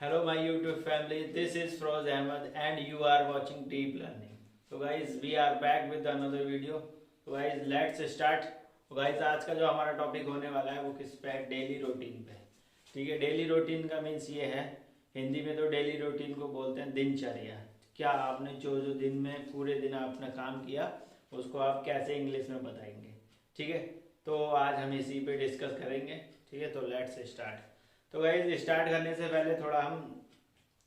Hello my YouTube family, this is Froz Ahmed and you are watching Deep Learning. So guys, we are back with another video. So guys, let's start. तो guys, आज का जो हमारा topic होने वाला है वो किस पे है? डेली रूटीन पे। ठीक है, डेली रूटीन का मीन्स ये है, हिंदी में तो डेली रूटीन को बोलते हैं दिनचर्या। क्या आपने जो जो दिन में पूरे दिन आपने काम किया उसको आप कैसे इंग्लिश में बताएंगे। ठीक है, तो आज हम इसी पे डिस्कस करेंगे। ठीक है, तो लेट्स स्टार्ट। तो गाइस, स्टार्ट करने से पहले थोड़ा हम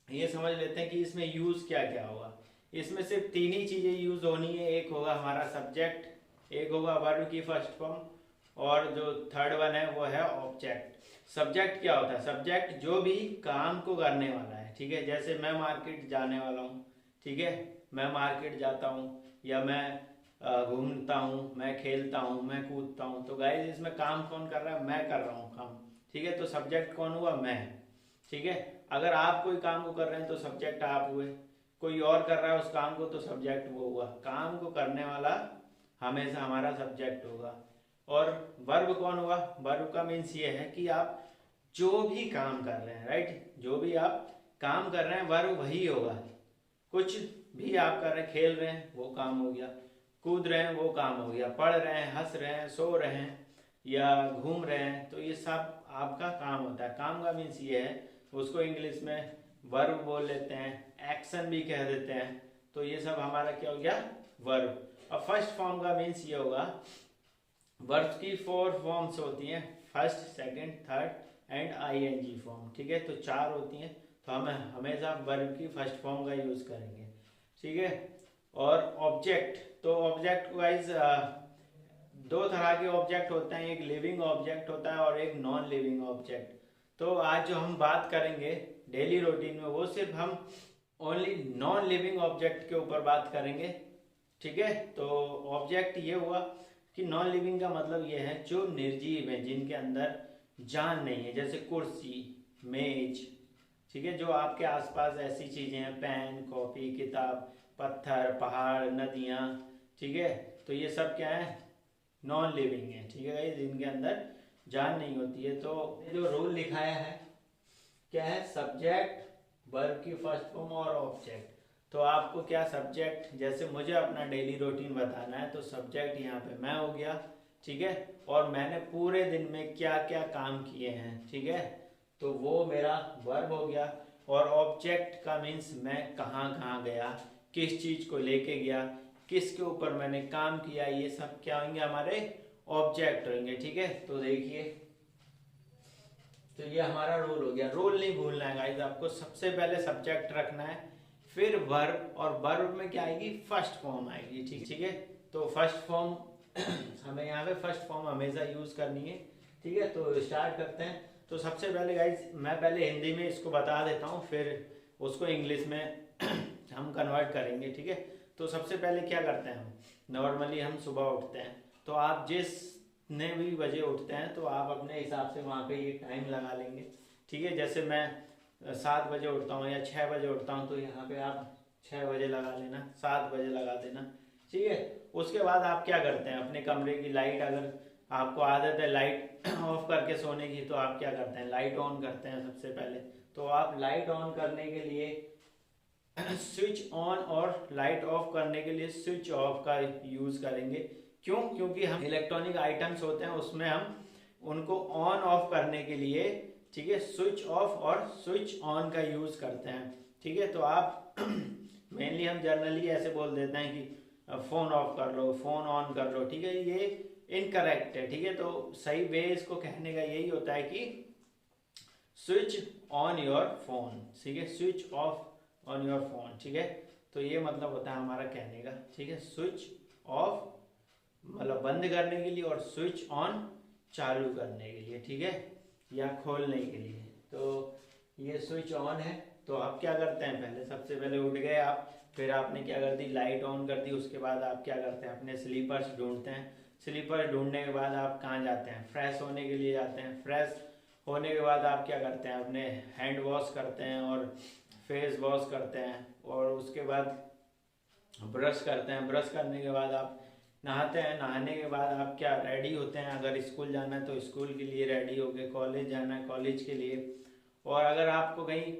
ये समझ लेते हैं कि इसमें यूज़ क्या क्या होगा। इसमें सिर्फ तीन ही चीज़ें यूज़ होनी है। एक होगा हमारा सब्जेक्ट, एक होगा वर्ब की फर्स्ट फॉर्म, और जो थर्ड वन है वो है ऑब्जेक्ट। सब्जेक्ट क्या होता है? सब्जेक्ट जो भी काम को करने वाला है। ठीक है, जैसे मैं मार्केट जाने वाला हूँ। ठीक है, मैं मार्केट जाता हूँ, या मैं घूमता हूँ, मैं खेलता हूँ, मैं कूदता हूँ। तो गाइस, इसमें काम कौन कर रहा है? मैं कर रहा हूँ काम। ठीक है, तो सब्जेक्ट कौन हुआ? मैं। ठीक है, अगर आप कोई काम को कर रहे हैं तो सब्जेक्ट आप हुए, कोई और कर रहा है उस काम को तो सब्जेक्ट वो हुआ। काम को करने वाला हमेशा हमारा सब्जेक्ट होगा। और वर्ब कौन हुआ? वर्ब का मीन्स ये है कि आप जो भी काम कर रहे हैं, राइट, जो भी आप काम कर रहे हैं वर्ब वही होगा। कुछ भी आप कर रहे हैं, खेल रहे हैं वो काम हो गया, कूद रहे हैं वो काम हो गया, पढ़ रहे हैं, हंस रहे हैं, सो रहे हैं, या घूम रहे हैं, तो ये सब आपका काम होता है। काम का मीन्स ये है, उसको इंग्लिश में वर्ब बोल लेते हैं, एक्शन भी कह देते हैं। तो ये सब हमारा क्या हो गया? वर्ब। अब फर्स्ट फॉर्म का मीन्स ये होगा, वर्ब की 4 फॉर्म्स होती हैं, first, second, third and ING form. ठीक है, तो 4 होती हैं, तो हम हमेशा वर्ब की फर्स्ट फॉर्म का यूज करेंगे। ठीक है, और ऑब्जेक्ट, तो ऑब्जेक्ट वाइज दो तरह के ऑब्जेक्ट होते हैं, एक लिविंग ऑब्जेक्ट होता है और एक नॉन लिविंग ऑब्जेक्ट। तो आज जो हम बात करेंगे डेली रूटीन में वो सिर्फ हम ओनली नॉन लिविंग ऑब्जेक्ट के ऊपर बात करेंगे। ठीक है, तो ऑब्जेक्ट ये हुआ कि नॉन लिविंग का मतलब ये है जो निर्जीव है, जिनके अंदर जान नहीं है, जैसे कुर्सी, मेज। ठीक है, जो आपके आसपास ऐसी चीजें हैं, पेन, कॉपी, किताब, पत्थर, पहाड़, नदियाँ। ठीक है, तो ये सब क्या है? नॉन लिविंग है। ठीक है, जिनके अंदर जान नहीं होती है। तो जो रूल लिखाया है क्या है? सब्जेक्ट, वर्ब की फर्स्ट फॉर्म और ऑब्जेक्ट। तो आपको क्या सब्जेक्ट, जैसे मुझे अपना डेली रूटीन बताना है तो सब्जेक्ट यहाँ पे मैं हो गया। ठीक है, और मैंने पूरे दिन में क्या क्या काम किए हैं, ठीक है, तो वो मेरा वर्ब हो गया। और ऑब्जेक्ट का मीन्स मैं कहाँ कहाँ गया, किस चीज को लेके गया, किसके ऊपर मैंने काम किया, ये सब क्या होंगे? हमारे ऑब्जेक्ट होंगे। ठीक है, तो देखिए, तो ये हमारा रूल हो गया। रूल नहीं भूलना है गाइस, आपको सबसे पहले सब्जेक्ट रखना है, फिर वर्ब, और वर्ब में क्या आएगी? फर्स्ट फॉर्म आएगी। ठीक है, तो फर्स्ट फॉर्म हमें यहाँ पे फर्स्ट फॉर्म हमेशा यूज करनी है। ठीक है, तो स्टार्ट करते हैं। तो सबसे पहले गाइस, मैं पहले हिंदी में इसको बता देता हूँ, फिर उसको इंग्लिश में हम कन्वर्ट करेंगे। ठीक है, तो सबसे पहले क्या करते हैं, हम नॉर्मली हम सुबह उठते हैं, तो आप जितने भी बजे उठते हैं तो आप अपने हिसाब से वहाँ पे ये टाइम लगा लेंगे। ठीक है, जैसे मैं 7 बजे उठता हूँ या 6 बजे उठता हूँ, तो यहाँ पे आप 6 बजे लगा लेना, 7 बजे लगा देना। ठीक है, उसके बाद आप क्या करते हैं, अपने कमरे की लाइट, अगर आपको आदत है लाइट ऑफ करके सोने की, तो आप क्या करते हैं? लाइट ऑन करते हैं सबसे पहले। तो आप लाइट ऑन करने के लिए स्विच ऑन, और लाइट ऑफ करने के लिए स्विच ऑफ का यूज करेंगे। क्यों? क्योंकि हम इलेक्ट्रॉनिक आइटम्स होते हैं उसमें हम उनको ऑन ऑफ करने के लिए, ठीक है, स्विच ऑफ और स्विच ऑन का यूज करते हैं। ठीक है, तो आप मेनली हम जनरली ऐसे बोल देते हैं कि फोन ऑफ कर लो, फोन ऑन कर लो। ठीक है, ये इनकरेक्ट है। ठीक है, तो सही वे इसको कहने का यही होता है कि स्विच ऑन योर फोन। ठीक है, switch off on your phone. ठीक है, तो ये मतलब होता है हमारा कहने का। ठीक है, स्विच ऑफ मतलब बंद करने के लिए, और स्विच ऑन चालू करने के लिए। ठीक है, या खोलने के लिए। तो ये स्विच ऑन है। तो आप क्या करते हैं? पहले सबसे पहले उठ गए आप, फिर आपने क्या कर दी? लाइट ऑन कर दी। उसके बाद आप क्या करते हैं? अपने स्लीपर्स ढूंढते हैं। स्लीपर ढूंढने के बाद आप कहाँ जाते हैं? फ्रेश होने के लिए जाते हैं। फ्रेश होने के बाद आप क्या करते हैं? अपने हैंड वॉश करते हैं और फेस वॉश करते हैं, और उसके बाद ब्रश करते हैं। ब्रश करने के बाद आप नहाते हैं। नहाने के बाद आप क्या रेडी होते हैं? अगर स्कूल जाना है तो स्कूल के लिए रेडी हो गए, कॉलेज जाना है कॉलेज के लिए, और अगर आपको कहीं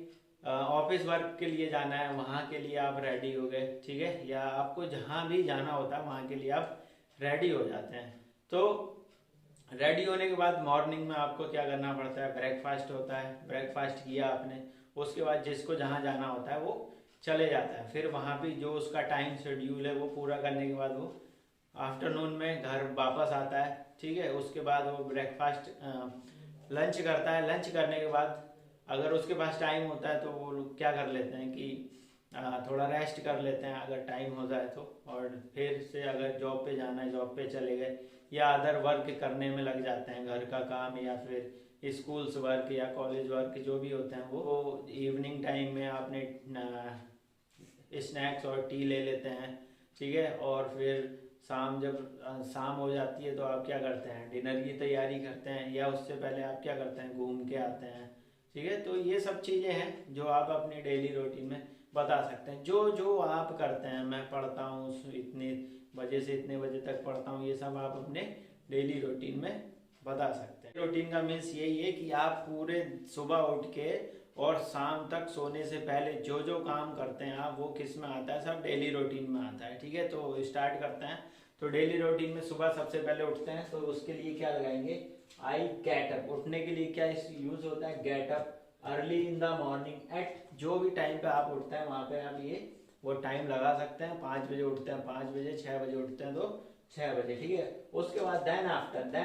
ऑफिस वर्क के लिए जाना है, वहाँ के लिए आप रेडी हो गए, ठीक है, या आपको जहाँ भी जाना होता है वहाँ के लिए आप रेडी हो जाते हैं। तो रेडी होने के बाद मॉर्निंग में आपको क्या करना पड़ता है, ब्रेकफास्ट होता है, ब्रेकफास्ट किया आपने, उसके बाद जिसको जहाँ जाना होता है वो चले जाता है। फिर वहाँ भी जो उसका टाइम शेड्यूल है वो पूरा करने के बाद वो आफ्टरनून में घर वापस आता है, ठीक है। उसके बाद वो ब्रेकफास्ट लंच करता है। लंच करने के बाद अगर उसके पास टाइम होता है तो वो लोग क्या कर लेते हैं कि थोड़ा रेस्ट कर लेते हैं अगर टाइम हो जाए तो, और फिर से अगर जॉब पे जाना है जॉब पे चले गए, या अदर वर्क करने में लग जाते हैं, घर का काम या फिर स्कूल्स वर्क या कॉलेज वर्क जो भी होते हैं वो इवनिंग टाइम में आपने स्नैक्स और टी ले लेते हैं, ठीक है। और फिर शाम जब शाम हो जाती है तो आप क्या करते हैं, डिनर की तैयारी करते हैं, या उससे पहले आप क्या करते हैं, घूम के आते हैं, ठीक है। तो ये सब चीज़ें हैं जो आप अपनी डेली रूटीन में बता सकते हैं। जो जो आप करते हैं, मैं पढ़ता हूँ इतने बजे से इतने बजे तक पढ़ता हूँ, ये सब आप अपने डेली रूटीन में बता सकते हैं। रूटीन का मीन्स यही है कि आप पूरे सुबह उठ के और शाम तक सोने से पहले जो जो काम करते हैं आप, वो किस में आता है, सब डेली रूटीन में आता है, ठीक है। तो स्टार्ट करते हैं। तो डेली रूटीन में सुबह सबसे पहले उठते हैं तो उसके लिए क्या लगाएंगे, आई गेट अप। उठने के लिए क्या यूज होता है, get up early in the morning at, जो भी टाइम पे आप उठते हैं वहाँ पे आप ये वो टाइम लगा सकते हैं। 5 बजे उठते हैं 5 बजे, 6 बजे उठते हैं तो 6 बजे, ठीक है। उसके बाद देन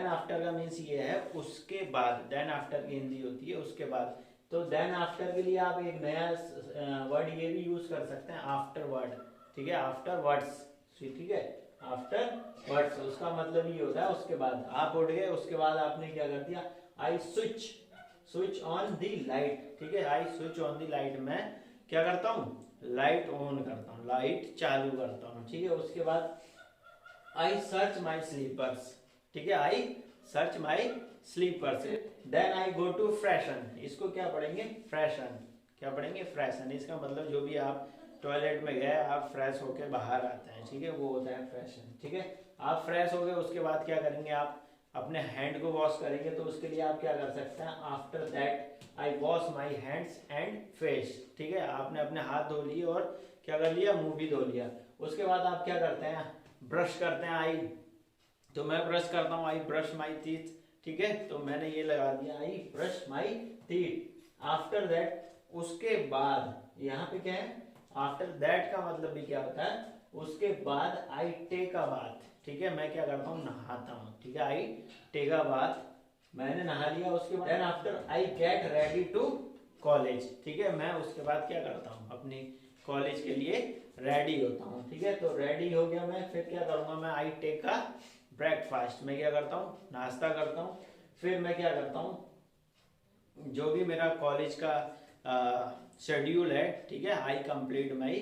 आफ्टर का मीन्स ये है उसके बाद, देन आफ्टर की हिंदी होती है उसके बाद। तो देन आफ्टर के लिए आप एक नया वर्ड ये भी यूज कर सकते हैं, आफ्टर वर्ड, ठीक है, आफ्टर वर्ड्स, ठीक है, आफ्टर वर्ड्स। उसका मतलब ये होता है उसके बाद। आप उठ गए, उसके बाद आपने क्या कर दिया, I switch on the light, ठीक है, I switch on the light. मैं क्या करता हूँ, लाइट ऑन करता हूँ, लाइट चालू करता हूँ, ठीक है। उसके बाद आई सर्च माई स्लीपर्स, ठीक है, I search my slippers. Then I go to freshen, इसको क्या पढ़ेंगे, फ्रेशन, क्या पढ़ेंगे, फ्रेशन। इसका मतलब जो भी आप टॉयलेट में गए, आप फ्रेश होके बाहर आते हैं, ठीक है, वो होता है फ्रेशन, ठीक है। आप फ्रेश हो गए, उसके बाद क्या करेंगे, आप अपने हैंड को वॉश करेंगे। तो उसके लिए आप क्या कर सकते हैं, after that I wash my hands and face, ठीक है। आपने अपने हाथ धो लिए और क्या कर लिया, मुंह भी धो लिया। उसके बाद आप क्या करते हैं, ब्रश करते हैं, आई, तो मैं ब्रश करता हूँ, आई ब्रश माई टीथ, ठीक है। तो मैंने ये लगा दिया, I brush my teeth. After that, उसके बाद, यहाँ पे क्या है, आफ्टर दैट का मतलब भी क्या होता है, उसके बाद आई टेक अ बाथ, ठीक है, मैं क्या करता हूँ, नहाता हूँ, ठीक है, आई टेक अ बाथ, मैंने नहा लिया। उसके बाद then after I get ready to college, ठीक है, मैं उसके बाद क्या करता हूँ, अपनी कॉलेज के लिए रेडी होता हूँ, ठीक है। तो रेडी हो गया मैं, फिर क्या करूँगा मैं, आई टेक अ ब्रेकफास्ट, मैं क्या करता हूँ, नाश्ता करता हूँ। फिर मैं क्या करता हूँ, जो भी मेरा कॉलेज का शेड्यूल है, ठीक है, आई कंप्लीट माई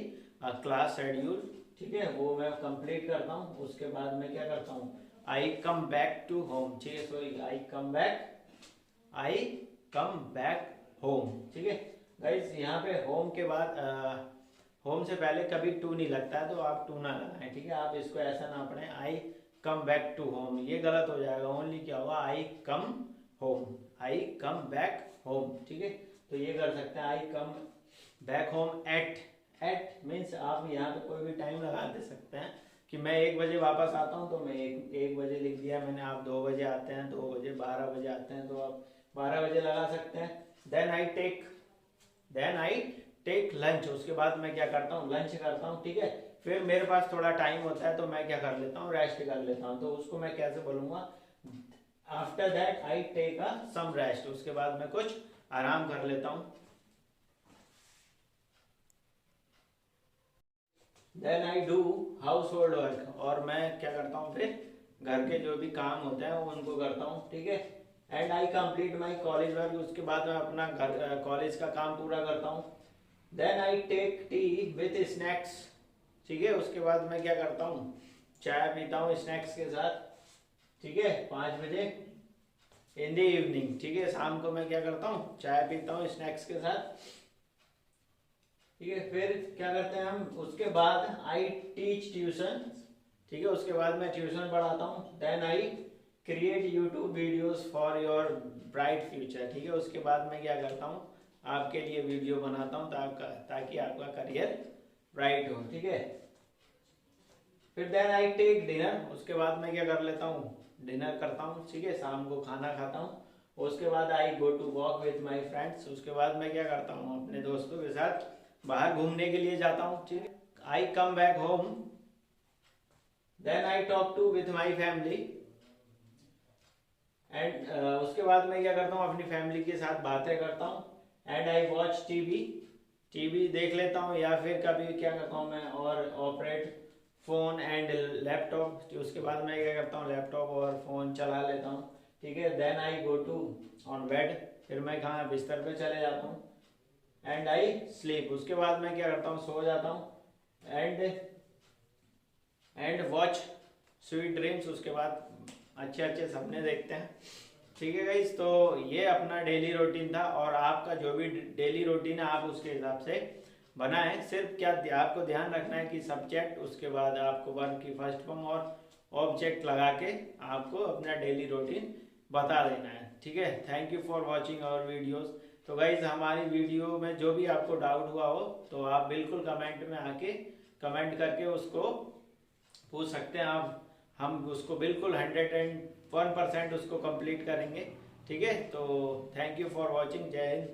क्लास शेड्यूल, ठीक है, वो मैं कंप्लीट करता हूँ। उसके बाद मैं क्या करता हूँ, आई कम बैक टू होम, ठीक है, सॉरी, आई कम बैक होम, ठीक है। गाइस यहाँ पे होम के बाद होम से पहले कभी टू नहीं लगता है, तो आप टू ना लगाएं, ठीक है। आप इसको ऐसा ना पढ़ें, I come back to home, ये गलत हो जाएगा। ओनली क्या होगा, I come home, I come back home, ठीक है। तो ये कर सकते हैं, I come back home at means आप यहाँ पे कोई भी टाइम लगा दे सकते हैं कि मैं 1 बजे वापस आता हूँ, तो मैं एक बजे लिख दिया मैंने। आप 2 बजे आते हैं, 2 बजे, 12 बजे आते हैं, तो आप 12 बजे लगा सकते हैं। देन आई टेक लंच, उसके बाद मैं क्या करता हूँ, लंच करता हूँ, ठीक है। फिर मेरे पास थोड़ा टाइम होता है तो मैं क्या कर लेता हूँ, रेस्ट कर लेता हूँ। तो उसको मैं कैसे बोलूँगा, after that I take a some rest, उसके बाद मैं कुछ आराम कर लेता हूँ। Then I do household work, और मैं क्या करता हूँ, फिर घर के जो भी काम होते हैं वो उनको करता हूँ, ठीक है। And I complete my college work, उसके बाद मैं अपना घर कॉलेज का काम पूरा करता हूँ। Then I take tea with snacks, ठीक है। उसके बाद मैं क्या करता हूँ, चाय पीता हूँ स्नैक्स के साथ, ठीक है, 5 बजे इन द इवनिंग, ठीक है। शाम को मैं क्या करता हूँ, चाय पीता हूँ स्नैक्स के साथ, ठीक है। फिर क्या करते हैं हम, उसके बाद आई टीच ट्यूशन, ठीक है, उसके बाद मैं ट्यूशन पढ़ाता हूँ। Then I create YouTube videos for your bright future, ठीक है। उसके बाद मैं क्या करता हूँ, आपके लिए वीडियो बनाता हूँ ताकि आपका करियर ब्राइट हो, ठीक है। फिर देन आई टेक डिनर, उसके बाद मैं क्या कर लेता हूँ, डिनर करता हूँ, ठीक है, शाम को खाना खाता हूँ। उसके बाद I go to walk with my friends, उसके बाद मैं क्या करता हूँ, अपने दोस्तों के साथ बाहर घूमने के लिए जाता हूँ, ठीक है। I come back home, then I talk to with my family and उसके बाद मैं क्या करता हूँ, अपनी फैमिली के साथ बातें करता हूँ। And I watch TV, TV देख लेता हूँ, या फिर कभी क्या करता हूँ मैं, और ऑपरेट फोन एंड लैपटॉप, उसके बाद मैं क्या करता हूँ, लैपटॉप और फोन चला लेता हूँ, ठीक है। Then I go to on bed, फिर मैं कहाँ बिस्तर पे चले जाता हूँ। एंड आई स्लीप, उसके बाद मैं क्या करता हूँ, सो जाता हूँ। एंड वॉच स्वीट ड्रीम्स, उसके बाद अच्छे अच्छे सपने देखते हैं, ठीक है गाइस। तो ये अपना डेली रूटीन था, और आपका जो भी डेली रूटीन है आप उसके हिसाब से बनाएं। सिर्फ क्या आपको ध्यान रखना है कि सब्जेक्ट, उसके बाद आपको वर्ब की फर्स्ट फॉर्म और ऑब्जेक्ट लगा के आपको अपना डेली रूटीन बता देना है, ठीक है। Thank you for watching our videos. तो गाइज हमारी वीडियो में जो भी आपको डाउट हुआ हो तो आप बिल्कुल कमेंट में आके कमेंट करके उसको पूछ सकते हैं आप, हम उसको बिल्कुल 101% उसको कंप्लीट करेंगे, ठीक है। तो थैंक यू फॉर वॉचिंग, जय हिंद।